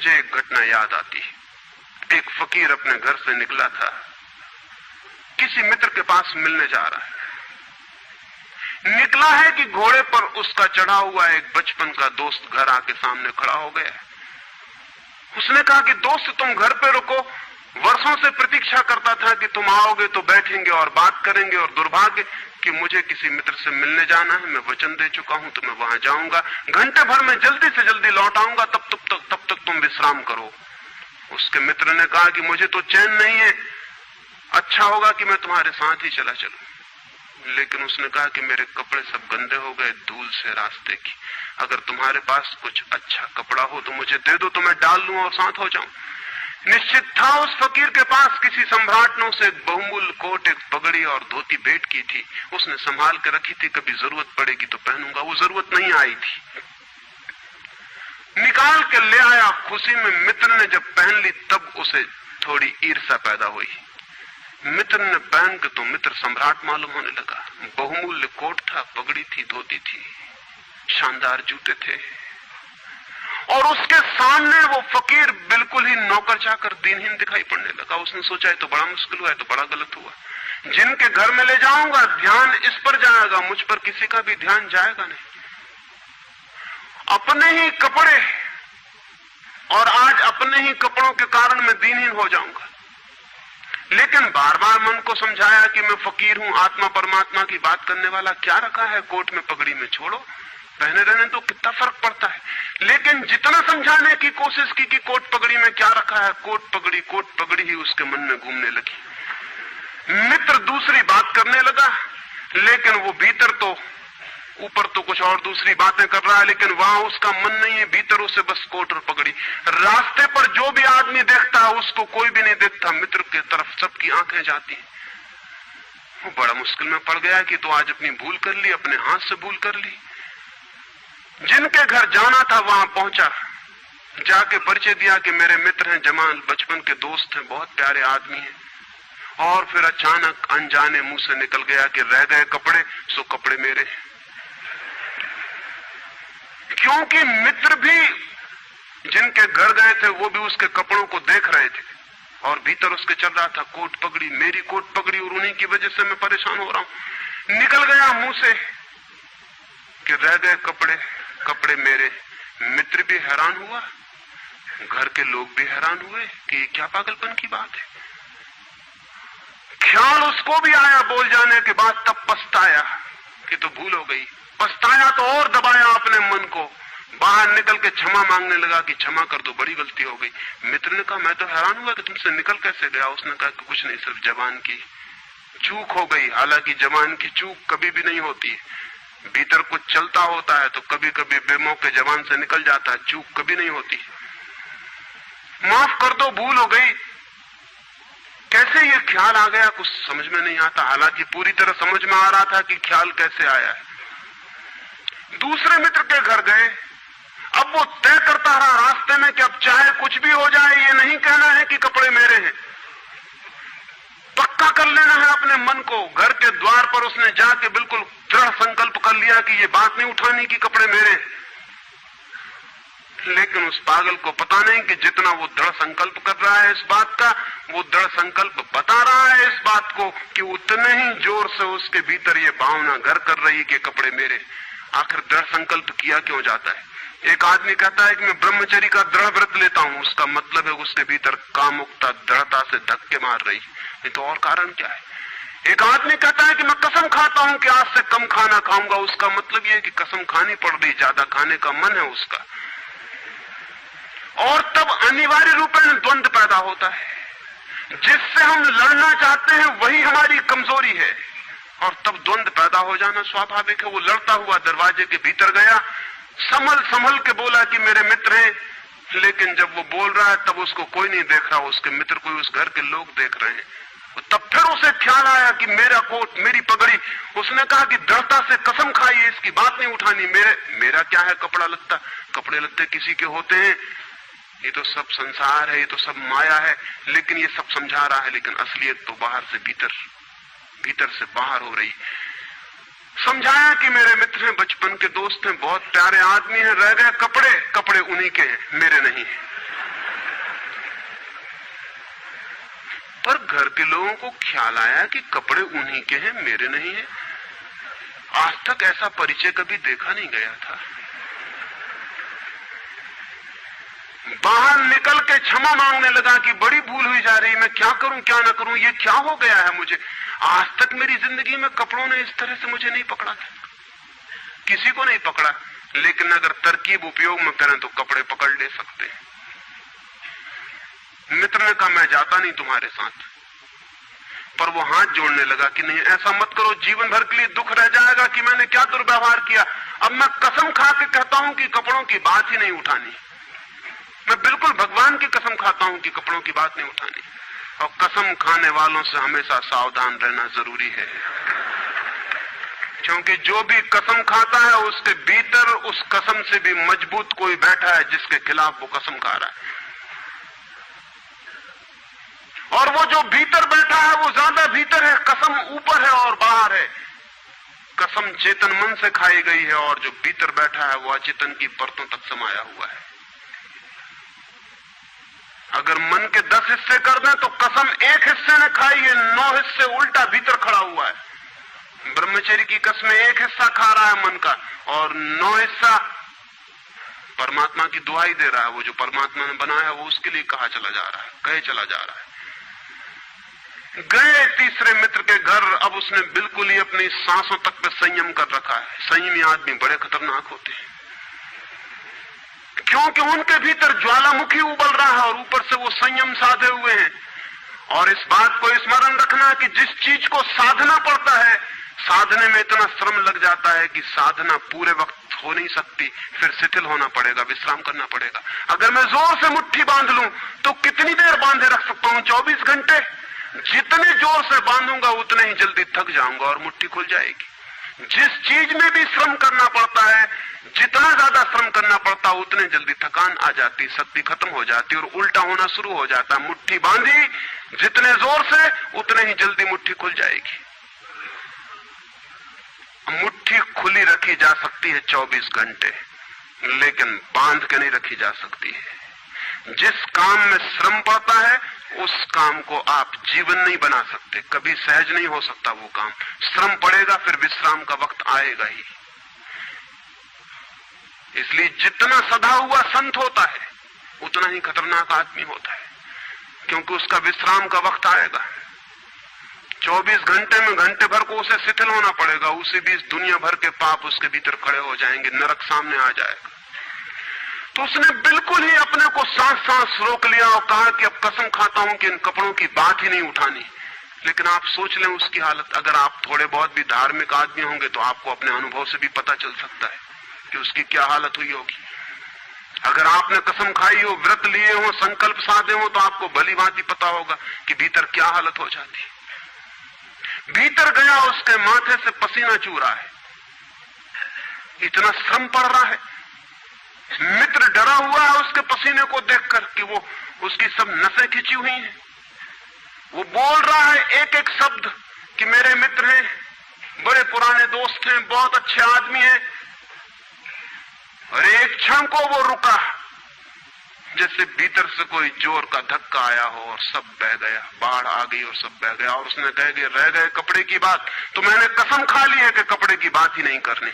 मुझे एक घटना याद आती है। एक फकीर अपने घर से निकला था, किसी मित्र के पास मिलने जा रहा है। निकला है कि घोड़े पर उसका चढ़ा हुआ एक बचपन का दोस्त घर आके सामने खड़ा हो गया। उसने कहा कि दोस्त तुम घर पे रुको, वर्षों से प्रतीक्षा करता था कि तुम आओगे तो बैठेंगे और बात करेंगे, और दुर्भाग्य कि मुझे किसी मित्र से मिलने जाना है, मैं वचन दे चुका हूं तो मैं वहां जाऊंगा, घंटे भर में जल्दी से जल्दी लौट आऊंगा, तब तक तुम विश्राम करो। उसके मित्र ने कहा कि मुझे तो चैन नहीं है, अच्छा होगा कि मैं तुम्हारे साथ ही चला चलूं। लेकिन उसने कहा कि मेरे कपड़े सब गंदे हो गए धूल से रास्ते की, अगर तुम्हारे पास कुछ अच्छा कपड़ा हो तो मुझे दे दो, तो मैं डाल लूं और साथ हो जाऊं। निश्चित था उस फकीर के पास किसी सम्राट ने उसे एक बहुमूल्य कोट, एक पगड़ी और धोती भेंट की थी, उसने संभाल के रखी थी, कभी जरूरत पड़ेगी तो पहनूंगा। वो जरूरत नहीं आई थी, निकाल के ले आया खुशी में। मित्र ने जब पहन ली तब उसे थोड़ी ईर्ष्या पैदा हुई। मित्र ने पहन के तो मित्र सम्राट मालूम होने लगा। बहुमूल्य कोट था, पगड़ी थी, धोती थी, शानदार जूते थे, और उसके सामने वो फकीर बिल्कुल ही नौकर चाकर दीनहीन दिखाई पड़ने लगा। उसने सोचा है तो बड़ा मुश्किल हुआ है, तो बड़ा गलत हुआ। जिनके घर में ले जाऊंगा ध्यान इस पर जाएगा, मुझ पर किसी का भी ध्यान जाएगा नहीं। अपने ही कपड़े, और आज अपने ही कपड़ों के कारण मैं दीनहीन हो जाऊंगा। लेकिन बार बार मन को समझाया कि मैं फकीर हूं, आत्मा परमात्मा की बात करने वाला, क्या रखा है कोट में पगड़ी में, छोड़ो, पहने रहने तो कितना फर्क पड़ता है। लेकिन जितना समझाने की कोशिश की कि कोट पगड़ी में क्या रखा है, कोट पगड़ी ही उसके मन में घूमने लगी। मित्र दूसरी बात करने लगा, लेकिन वो भीतर तो ऊपर तो कुछ और दूसरी बातें कर रहा है, लेकिन वहां उसका मन नहीं है, भीतर उसे बस कोट और पगड़ी। रास्ते पर जो भी आदमी देखता है उसको कोई भी नहीं देखता, मित्र की तरफ सबकी आंखें जाती हैं। वो बड़ा मुश्किल में पड़ गया कि तो आज अपनी भूल कर ली, अपने हाथ से भूल कर ली। जिनके घर जाना था वहां पहुंचा, जाके परिचय दिया कि मेरे मित्र हैं, जमाल, बचपन के दोस्त हैं, बहुत प्यारे आदमी हैं। और फिर अचानक अनजाने मुंह से निकल गया कि रह गए कपड़े सो कपड़े मेरे। क्योंकि मित्र भी जिनके घर गए थे वो भी उसके कपड़ों को देख रहे थे, और भीतर उसके चल रहा था कोट पगड़ी, मेरी कोट पगड़ी, और उन्हीं की वजह से मैं परेशान हो रहा हूं। निकल गया मुंह से कि रह गए कपड़े, कपड़े मेरे। मित्र भी हैरान हुआ, घर के लोग भी हैरान हुए कि क्या पागलपन की बात है। ख्याल उसको भी आया बोल जाने के बाद, तब पछताया कि तो भूल हो गई। पछताया तो और दबाया अपने मन को, बाहर निकल के क्षमा मांगने लगा कि क्षमा कर दो, बड़ी गलती हो गई। मित्र ने कहा मैं तो हैरान हुआ कि तुमसे निकल कैसे गया। उसने कहा कि कुछ नहीं, सिर्फ जबान की चूक हो गई। हालांकि जबान की चूक कभी भी नहीं होती है, भीतर कुछ चलता होता है तो कभी कभी बेमौके जबान से निकल जाता है, चूक कभी नहीं होती। माफ कर दो, भूल हो गई। कैसे ये ख्याल आ गया कुछ समझ में नहीं आता, हालांकि पूरी तरह समझ में आ रहा था कि ख्याल कैसे आया है। दूसरे मित्र के घर गए, अब वो तय करता रहा रास्ते में कि अब चाहे कुछ भी हो जाए, ये नहीं कहना है कि कपड़े मेरे हैं, पक्का कर लेना है अपने मन को। घर के द्वार पर उसने जाके बिल्कुल दृढ़ संकल्प कर लिया कि ये बात नहीं उठानी कि कपड़े मेरे। लेकिन उस पागल को पता नहीं कि जितना वो दृढ़ संकल्प कर रहा है इस बात का, वो दृढ़ संकल्प बता रहा है इस बात को कि उतने ही जोर से उसके भीतर ये भावना घर कर रही कि कपड़े मेरे। आखिर दृढ़ संकल्प किया क्यों जाता है? एक आदमी कहता है कि मैं ब्रह्मचर्य का दृढ़ व्रत लेता हूं, उसका मतलब है उसके भीतर कामुकता दृढ़ता से धक्के मार रही, नहीं तो और कारण क्या है? एक आदमी कहता है कि मैं कसम खाता हूं कि आज से कम खाना खाऊंगा, उसका मतलब यह है कि कसम खानी पड़ रही, ज्यादा खाने का मन है उसका। और तब अनिवार्य रूप में द्वंद्व पैदा होता है। जिससे हम लड़ना चाहते हैं वही हमारी कमजोरी है, और तब द्वंद्व पैदा हो जाना स्वाभाविक है। वो लड़ता हुआ दरवाजे के भीतर गया, संभल के बोला कि मेरे मित्र हैं, लेकिन जब वो बोल रहा है तब उसको कोई नहीं देख रहा, उसके मित्र कोई उस घर के लोग देख रहे हैं। तब फिर उसे ख्याल आया कि मेरा कोट, मेरी पगड़ी। उसने कहा कि दृढ़ता से कसम खाई है, इसकी बात नहीं उठानी। मेरा क्या है कपड़ा लत्ता, कपड़े लत्ते किसी के होते हैं, ये तो सब संसार है, ये तो सब माया है। लेकिन ये सब समझा रहा है, लेकिन असलियत तो बाहर से भीतर, भीतर से बाहर हो रही। समझाया कि मेरे मित्र हैं, बचपन के दोस्त हैं, बहुत प्यारे आदमी हैं, रह गए कपड़े, कपड़े उन्हीं के हैं, मेरे नहीं हैं। पर घर के लोगों को ख्याल आया कि कपड़े उन्हीं के हैं, मेरे नहीं हैं। आज तक ऐसा परिचय कभी देखा नहीं गया था। बाहर निकल के क्षमा मांगने लगा कि बड़ी भूल हुई जा रही, मैं क्या करूं क्या ना करूं, ये क्या हो गया है मुझे। आज तक मेरी जिंदगी में कपड़ों ने इस तरह से मुझे नहीं पकड़ा था, किसी को नहीं पकड़ा। लेकिन अगर तरकीब उपयोग में करें तो कपड़े पकड़ ले सकते हैं। मित्र ने कहा मैं जाता नहीं तुम्हारे साथ, पर वो हाथ जोड़ने लगा कि नहीं ऐसा मत करो, जीवन भर के लिए दुख रह जाएगा कि मैंने क्या दुर्व्यवहार किया। अब मैं कसम खा के कहता हूं कि कपड़ों की बात ही नहीं उठानी। मैं बिल्कुल भगवान की कसम खाता हूं कि कपड़ों की बात नहीं उठानी। और कसम खाने वालों से हमेशा सावधान रहना जरूरी है, क्योंकि जो भी कसम खाता है उसके भीतर उस कसम से भी मजबूत कोई बैठा है जिसके खिलाफ वो कसम खा रहा है। और वो जो भीतर बैठा है वो ज्यादा भीतर है, कसम ऊपर है और बाहर है। कसम चेतन मन से खाई गई है और जो भीतर बैठा है वो अचेतन की परतों तक समाया हुआ है। अगर मन के 10 हिस्से कर दें तो कसम एक हिस्से ने खाई है, 9 हिस्से उल्टा भीतर खड़ा हुआ है। ब्रह्मचर्य की कसम एक हिस्सा खा रहा है मन का और 9 हिस्सा परमात्मा की दुहाई दे रहा है। वो जो परमात्मा ने बनाया वो उसके लिए कहा चला जा रहा है, कहे चला जा रहा है। गए तीसरे मित्र के घर, अब उसने बिल्कुल ही अपनी सांसों तक पे संयम कर रखा है। संयमी आदमी बड़े खतरनाक होते हैं, क्योंकि उनके भीतर ज्वालामुखी उबल रहा है और ऊपर से वो संयम साधे हुए हैं। और इस बात को स्मरण रखना कि जिस चीज को साधना पड़ता है, साधने में इतना श्रम लग जाता है कि साधना पूरे वक्त हो नहीं सकती, फिर शिथिल होना पड़ेगा, विश्राम करना पड़ेगा। अगर मैं जोर से मुट्ठी बांध लूं तो कितनी देर बांधे रख सकता हूं? 24 घंटे। जितने जोर से बांधूंगा उतने ही जल्दी थक जाऊंगा और मुट्ठी खुल जाएगी। जिस चीज में भी श्रम करना पड़ता है, जितना ज्यादा श्रम करना पड़ता है उतने जल्दी थकान आ जाती, शक्ति खत्म हो जाती और उल्टा होना शुरू हो जाता। मुट्ठी बांधी जितने जोर से उतने ही जल्दी मुट्ठी खुल जाएगी। मुट्ठी खुली रखी जा सकती है 24 घंटे, लेकिन बांध के नहीं रखी जा सकती है। जिस काम में श्रम पड़ता है उस काम को आप जीवन नहीं बना सकते, कभी सहज नहीं हो सकता वो काम। श्रम पड़ेगा, फिर विश्राम का वक्त आएगा ही। इसलिए जितना सधा हुआ संत होता है उतना ही खतरनाक आदमी होता है, क्योंकि उसका विश्राम का वक्त आएगा। 24 घंटे में घंटे भर को उसे शिथिल होना पड़ेगा, उसी बीच दुनिया भर के पाप उसके भीतर खड़े हो जाएंगे, नरक सामने आ जाएगा। तो उसने बिल्कुल ही अपने को सांस रोक लिया और कहा कि अब कसम खाता हूं कि इन कपड़ों की बात ही नहीं उठानी। लेकिन आप सोच लें उसकी हालत, अगर आप थोड़े बहुत भी धार्मिक आदमी होंगे तो आपको अपने अनुभव से भी पता चल सकता है कि उसकी क्या हालत हुई होगी। अगर आपने कसम खाई हो, व्रत लिए हो, संकल्प साधे हो, तो आपको भली भांति पता होगा कि भीतर क्या हालत हो जाती। भीतर गया, उसके माथे से पसीना चू रहा है, इतना श्रम पड़ रहा है। मित्र डरा हुआ है उसके पसीने को देखकर कि वो उसकी सब नसें खिंची हुई हैं। वो बोल रहा है एक एक शब्द कि मेरे मित्र हैं, बड़े पुराने दोस्त हैं, बहुत अच्छे आदमी हैं। और एक क्षण को वो रुका, जैसे भीतर से कोई जोर का धक्का आया हो और सब बह गया, बाढ़ आ गई और सब बह गया। और उसने कह रह गए कपड़े की बात, तो मैंने कसम खा ली है कि कपड़े की बात ही नहीं करनी।